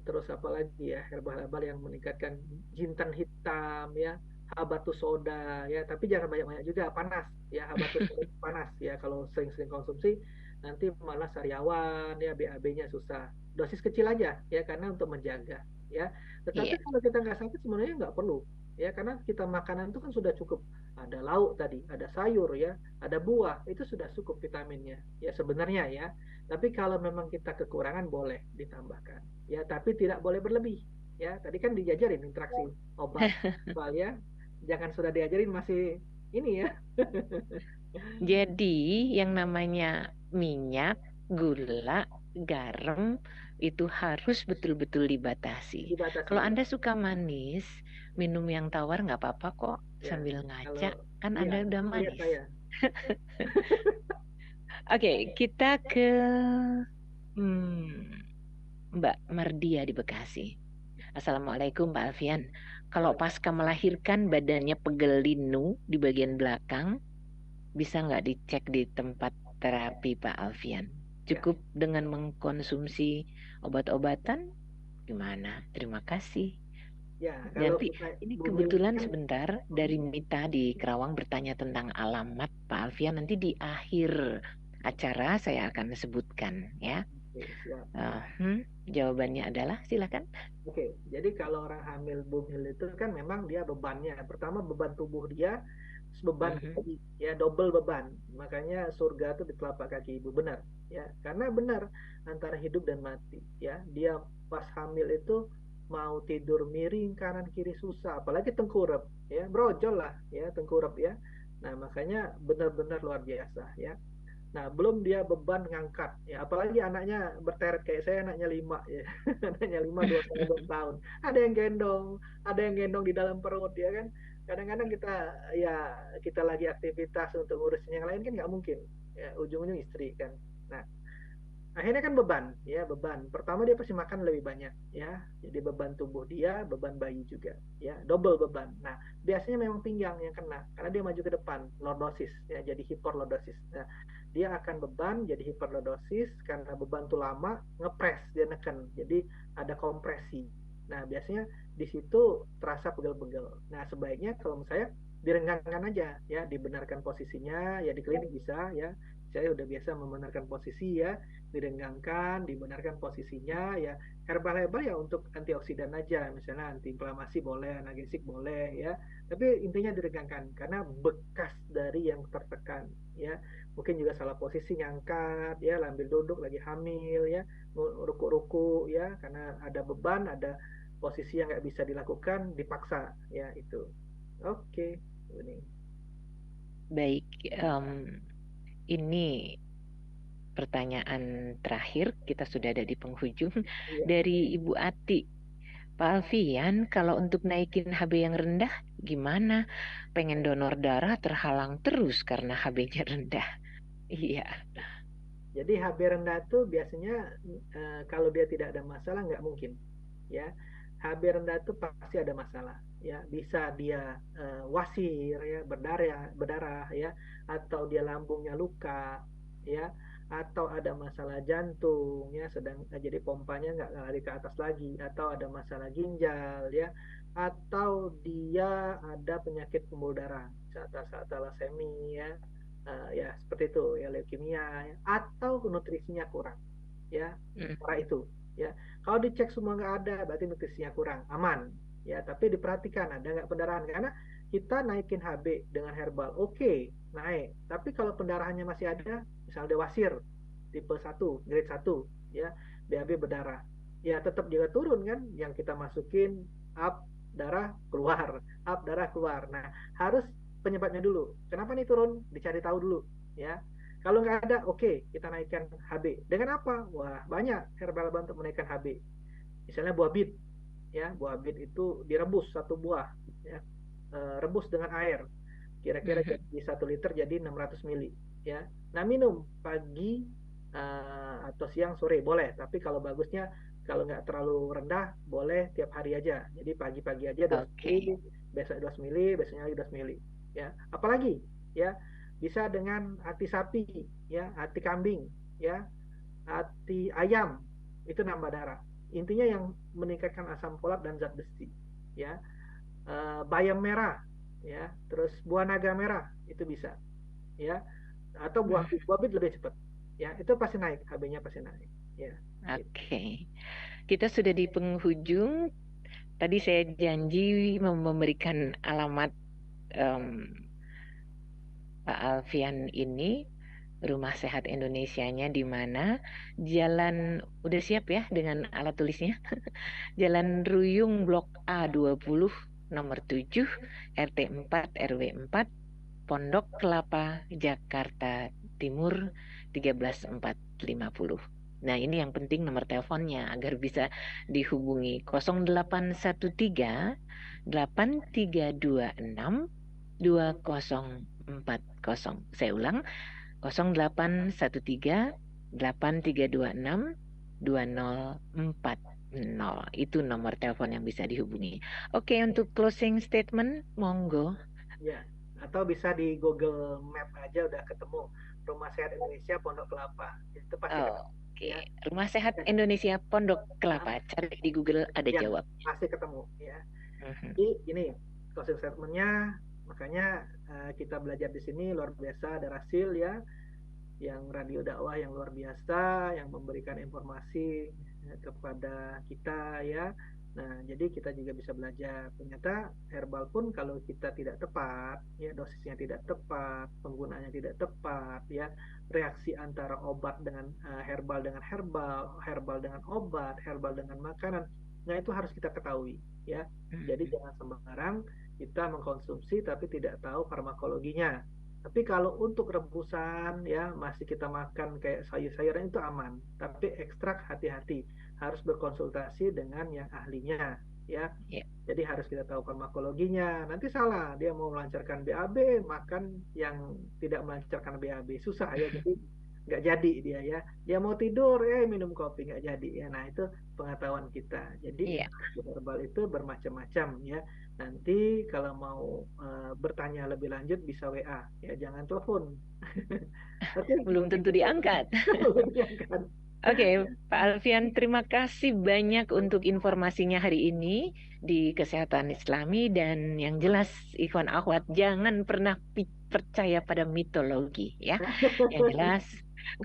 terus apa lagi ya herbal-herbal yang meningkatkan jintan hitam ya habatus soda ya tapi jangan banyak-banyak juga panas ya habatus soda panas ya kalau sering-sering konsumsi nanti malah sariawan ya BAB-nya susah dosis kecil aja ya karena untuk menjaga ya Iya. tetapi kalau kita nggak sakit sebenarnya nggak perlu ya karena kita makanan itu kan sudah cukup ada lauk tadi ada sayur ya ada buah itu sudah cukup vitaminnya ya sebenarnya ya tapi kalau memang kita kekurangan boleh ditambahkan ya tapi tidak boleh berlebih ya tadi kan diajarin interaksi obat soal ya jangan sudah diajarin masih ini ya Jadi yang namanya minyak, gula, garam itu harus betul-betul dibatasi. dibatasi Kalau ya Anda suka manis, minum yang tawar nggak apa-apa kok ya sambil kalau ngaca, kan ya Anda udah lihat manis. saya Oke, kita ke Mbak Mardia di Bekasi. Assalamualaikum Pak Alfian. Kalau pasca Waalaikumsalam. melahirkan badannya pegel linu di bagian belakang, bisa nggak dicek di tempat terapi Pak Alfian? Ya Cukup dengan mengkonsumsi obat-obatan? Gimana? Terima kasih. ya kalau Nanti ini bumil kebetulan kan sebentar dari Mita di Kerawang bertanya tentang alamat Pak Alfian. Nanti di akhir acara saya akan sebutkan ya. oke, siap. Jawabannya adalah silakan. Oke, jadi kalau orang hamil bumil itu kan memang dia bebannya. Pertama beban tubuh dia, terus beban Mhm. kaki, ya double beban. Makanya surga itu di telapak kaki ibu benar, ya. Karena benar antara hidup dan mati, ya. Dia pas hamil itu mau tidur miring kanan kiri susah, apalagi tengkurap, ya. Brojol lah, ya tengkurap ya. Nah, makanya benar-benar luar biasa, ya. Nah, belum dia beban ngangkat, ya apalagi anaknya berteret kayak saya, anaknya 5, ya. Anaknya 5, 2 tahun, 2 tahun. Ada yang gendong di dalam perut, ya kan. Kadang-kadang kita, ya kita lagi aktivitas untuk ngurusin yang lain kan nggak mungkin. Ya, ujung-ujung istri kan. Nah, akhirnya kan beban ya beban pertama dia pasti makan lebih banyak ya jadi beban tubuh dia beban bayi juga ya double beban nah biasanya memang pinggang yang kena karena dia maju ke depan lordosis ya jadi hiperlordosis nah dia akan beban jadi hiperlordosis karena beban tuh lama ngepres dia neken jadi ada kompresi nah biasanya di situ terasa pegel-pegel nah sebaiknya kalau menurut saya direnggangkan aja ya dibenarkan posisinya ya di klinik bisa ya saya udah biasa membenarkan posisi ya direnggangkan, dibenarkan posisinya ya herbal-herbal ya untuk antioksidan aja misalnya antiinflamasi boleh, analgesik boleh ya tapi intinya direnggangkan karena bekas dari yang tertekan ya mungkin juga salah posisi ngangkat ya ambil duduk lagi hamil ya ruku-ruku ya karena ada beban ada posisi yang nggak bisa dilakukan dipaksa ya itu oke ini Baik, ini pertanyaan terakhir. Kita sudah ada di penghujung iya dari Ibu Ati. Pak Alfian, kalau untuk naikin HB yang rendah, gimana? Pengen donor darah terhalang terus karena HB-nya rendah. Iya. jadi HB rendah itu biasanya kalau dia tidak ada masalah nggak mungkin ya HB rendah itu pasti ada masalah ya bisa dia wasir ya berdarah berdarah ya atau dia lambungnya luka ya atau ada masalah jantung ya, sedang jadi pompanya nggak lari ke atas lagi, atau ada masalah ginjal ya, atau dia ada penyakit pembuluh darah, saat talasemi ya, ya seperti itu ya, leukemia ya, atau nutrisinya kurang ya, Mm. cara itu ya. Kalau dicek semua nggak ada, berarti nutrisinya kurang, aman ya. Tapi diperhatikan ada nggak pendarahan, karena kita naikin HB dengan herbal, oke, naik. Tapi kalau pendarahannya masih ada, misal dewasir tipe 1 grade 1 ya, BAB berdarah, ya tetap juga turun kan, yang kita masukin up darah keluar, up darah keluar. Nah, harus penyebabnya dulu. Kenapa nih turun? Dicari tahu dulu ya. Kalau nggak ada, oke, kita naikkan HB. Dengan apa? Wah, banyak herbal untuk menaikkan HB. Misalnya buah bit, ya, buah bit itu direbus satu buah, ya, rebus dengan air. Kira-kira Mhm. di 1 liter jadi 600 mili, ya. Nah, minum pagi atau siang sore boleh, tapi kalau bagusnya kalau nggak terlalu rendah boleh tiap hari aja. Jadi pagi-pagi aja 12 Oke. mili, besok 12 mili, besoknya lagi 12 mili, ya. Apalagi ya, bisa dengan hati sapi, ya, hati kambing, ya, hati ayam, itu nambah darah. Intinya yang meningkatkan asam folat dan zat besi, ya. Bayam merah, ya, terus buah naga merah itu bisa, ya, atau Mhm. buah bit lebih cepat, ya, itu pasti naik, HB-nya pasti naik, ya. Gitu. Oke. Kita sudah di penghujung. Tadi saya janji memberikan alamat em, Pak Alfian ini, Rumah Sehat Indonesianya di mana. Jalan, udah siap ya dengan alat tulisnya? Jalan Ruyung Blok A20 nomor 7 RT 4 RW 4 Pondok Kelapa Jakarta Timur 13450. Nah, ini yang penting nomor teleponnya agar bisa dihubungi 0813 8326 2040. Saya ulang, 0813 8326 2040. Itu nomor telepon yang bisa dihubungi. Oke, untuk closing statement, monggo. Ya, atau bisa di Google Map aja udah ketemu Rumah Sehat Indonesia Pondok Kelapa, itu pasti ketemu, Oke, ya. Rumah Sehat Indonesia Pondok Ah, Kelapa. Cari di Google ada ya, jawab. pasti ketemu, ya. Mhm. Jadi ini closing statementnya, makanya kita belajar di sini luar biasa, ada Rasil ya, yang radio dakwah yang luar biasa, yang memberikan informasi kepada kita ya. Nah, jadi kita juga bisa belajar. Ternyata herbal pun kalau kita tidak tepat, ya dosisnya tidak tepat, penggunaannya tidak tepat, ya reaksi antara obat dengan herbal dengan herbal, herbal dengan obat, herbal dengan makanan. Nah, itu harus kita ketahui, ya. Jadi Mhm. jangan sembarang kita mengkonsumsi tapi tidak tahu farmakologinya. Tapi kalau untuk rebusan ya masih kita makan kayak sayur-sayuran itu aman. Tapi ekstrak hati-hati, harus berkonsultasi dengan yang ahlinya ya. Ya. Jadi harus kita tahu farmakologinya. Nanti salah, dia mau melancarkan BAB, makan yang tidak melancarkan BAB. Susah ya, jadi nggak jadi dia ya. Dia mau tidur, minum kopi nggak jadi ya. Nah itu pengetahuan kita. Jadi Iya. herbal itu bermacam-macam ya. Nanti kalau mau bertanya lebih lanjut bisa WA ya, jangan telepon. Oke, Belum tentu begitu saja. diangkat. Diangkat. Oke, Pak Alfian, terima kasih banyak untuk informasinya hari ini di Kesehatan Islami dan yang jelas Ikhwan Akhwat jangan pernah percaya pada mitologi ya. Yang jelas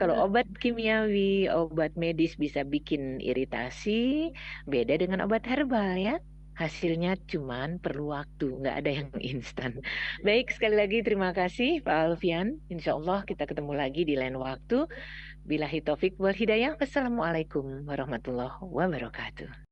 kalau obat kimiawi, obat medis bisa bikin iritasi, beda dengan obat herbal ya. Hasilnya cuman perlu waktu, nggak ada yang instan. Baik, sekali lagi terima kasih Pak Alfian. Insya Allah kita ketemu lagi di lain waktu. Billahi taufik wal hidayah. Wassalamualaikum warahmatullahi wabarakatuh.